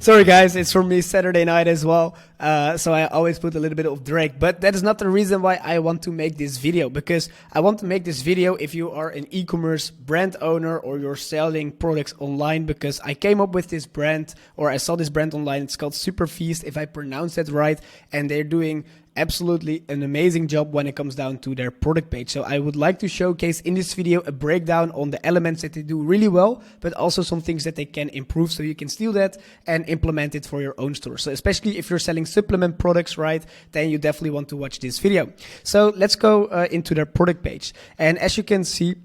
Sorry guys, it's for me Saturday night as well, so I always put a little bit of drag, but that is not the reason why I want to make this video, because I want to make this video if you are an e-commerce brand owner or you're selling products online, because I came up with this brand, or I saw this brand online. It's called SuperFeast, if I pronounce that right, and they're doing absolutely an amazing job when it comes down to their product page. So I would like to showcase in this video a breakdown on the elements that they do really well, but also some things that they can improve so you can steal that and implement it for your own store. So especially if you're selling supplement products, right, then you definitely want to watch this video. So let's go into their product page. And as you can see,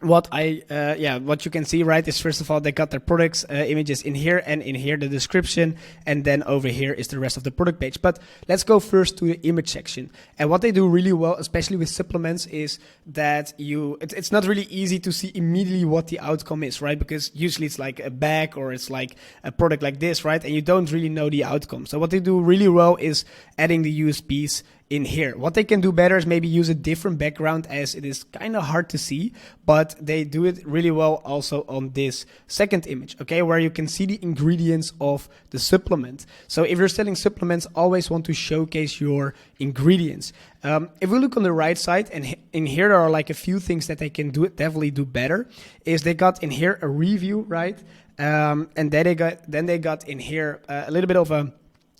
what you can see, right, is first of all, they got their products images in here, and in here the description, and then over here is the rest of the product page. But let's go first to the image section. And what they do really well, especially with supplements, is that it's not really easy to see immediately what the outcome is, right? Because usually it's like a bag or it's like a product like this, right? And you don't really know the outcome. So what they do really well is adding the USPs in here. What they can do better is maybe use a different background, as it is kind of hard to see, but they do it really well also on this second image, okay, where you can see the ingredients of the supplement. So if you're selling supplements, always want to showcase your ingredients. If we look on the right side, and in here there are like a few things that they can definitely do better, is they got in here a review, right? And then they got in here a little bit of a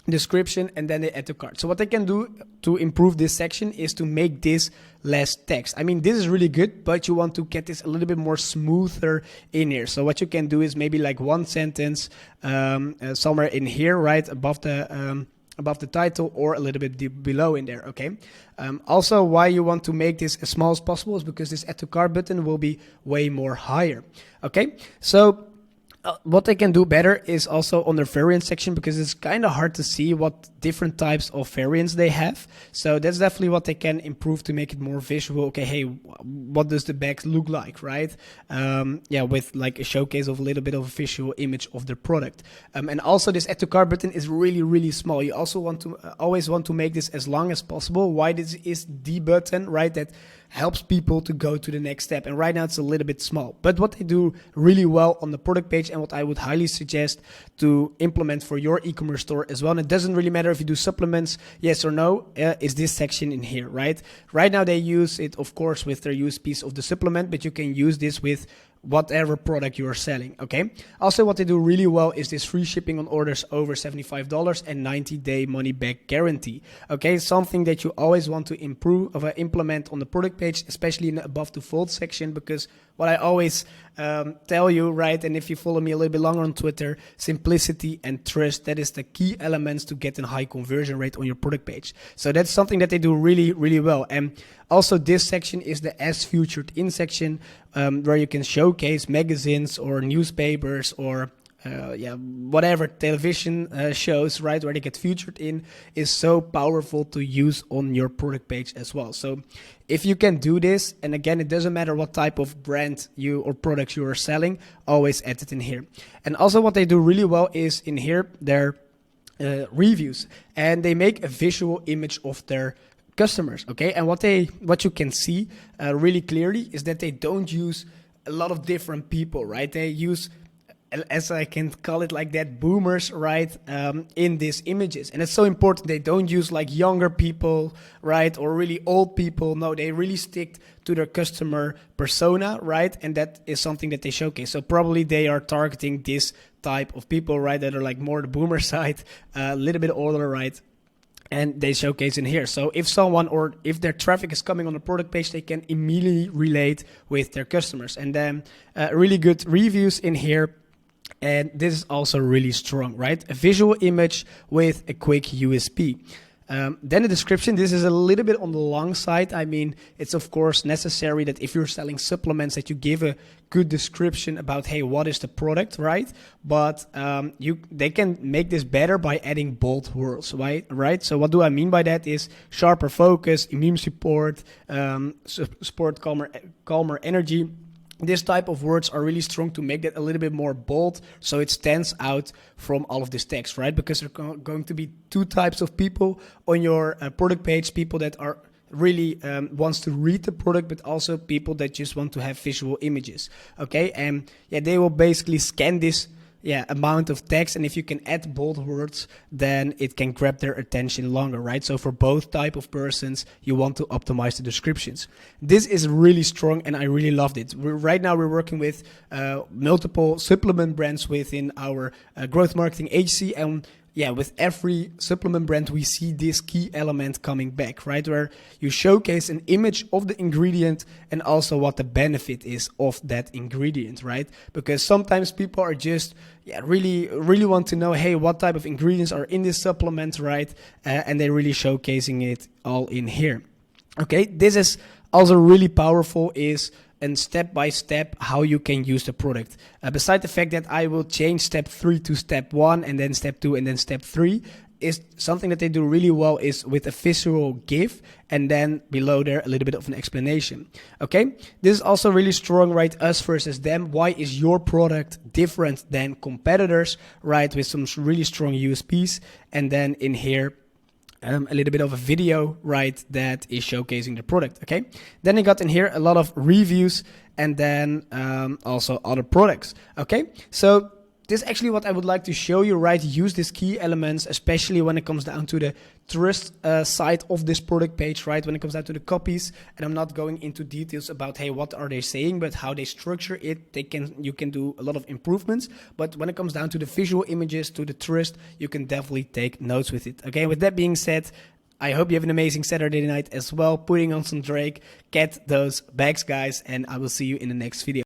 description, and then they add to cart. So what they can do to improve this section is to make this less text. I mean, this is really good, but you want to get this a little bit more smoother in here. So what you can do is maybe like one sentence somewhere in here, right above the title, or a little bit below in there, okay? Also, why you want to make this as small as possible is because this add to cart button will be way more higher, okay? So what they can do better is also on their variant section, because it's kind of hard to see what different types of variants they have. So that's definitely what they can improve to make it more visual. Okay, hey, what does the bag look like, right? With like a showcase of a little bit of a visual image of the product. And also this add to cart button is really, really small. You also want to always want to make this as long as possible. Why this is the button, right? That helps people to go to the next step. And right now it's a little bit small. But what they do really well on the product page, and what I would highly suggest to implement for your e-commerce store as well, and it doesn't really matter if you do supplements, yes or no, is this section in here, right? Right now they use it, of course, with their USPs of the supplement, but you can use this with whatever product you are selling, okay? Also, what they do really well is this free shipping on orders over $75 and 90-day money-back guarantee, okay? Something that you always want to improve or implement on the product page, especially in the above the fold section, because what I always tell you, right, and if you follow me a little bit longer on Twitter, simplicity and trust, that is the key elements to get a high conversion rate on your product page. So that's something that they do really, really well. And also this section is the as featured in section, where you can showcase magazines or newspapers or whatever television shows, right, where they get featured in, is so powerful to use on your product page as well. So if you can do this, and again, it doesn't matter what type of brand or products you are selling, always add it in here. And also what they do really well is in here their reviews, and they make a visual image of their customers, okay? And what you can see really clearly is that they don't use a lot of different people, right? They use, as I can call it like that, boomers, right, in these images. And it's so important. They don't use like younger people, right, or really old people. No, they really stick to their customer persona, right? And that is something that they showcase. So probably they are targeting this type of people, right, that are like more the boomer side, a little bit older, right? And they showcase in here. So if someone, or if their traffic is coming on the product page, they can immediately relate with their customers. And then really good reviews in here. And this is also really strong, right? A visual image with a quick USP. Then the description, this is a little bit on the long side. I mean, it's of course necessary that if you're selling supplements that you give a good description about, hey, what is the product, right? But they can make this better by adding bold words, right? So what do I mean by that is sharper focus, immune support, support calmer energy. This type of words are really strong to make that a little bit more bold, so it stands out from all of this text, right? Because there are going to be two types of people on your product page: people that are really wants to read the product, but also people that just want to have visual images. Okay, and yeah, they will basically scan this amount of text, and if you can add bold words, then it can grab their attention longer, right? So for both type of persons, you want to optimize the descriptions. This is really strong, and I really loved it. Right now we're working with multiple supplement brands within our growth marketing agency, and with every supplement brand, we see this key element coming back, right? Where you showcase an image of the ingredient and also what the benefit is of that ingredient, right? Because sometimes people are just, really want to know, hey, what type of ingredients are in this supplement, right? And they're really showcasing it all in here. Okay, this is also really powerful, is and step by step how you can use the product. Beside the fact that I will change step 3 to step 1 and then step 2 and then step 3, is something that they do really well is with a visual GIF and then below there a little bit of an explanation. Okay, this is also really strong, right? Us versus them. Why is your product different than competitors, right? With some really strong USPs, and then in here a little bit of a video, right, that is showcasing the product. Okay, then I got in here a lot of reviews and then also other products. Okay, so this is actually what I would like to show you, right? Use these key elements, especially when it comes down to the trust side of this product page, right? When it comes down to the copies, and I'm not going into details about, hey, what are they saying, but how they structure it, you can do a lot of improvements. But when it comes down to the visual images, to the trust, you can definitely take notes with it. Okay, with that being said, I hope you have an amazing Saturday night as well, putting on some Drake, get those bags, guys, and I will see you in the next video.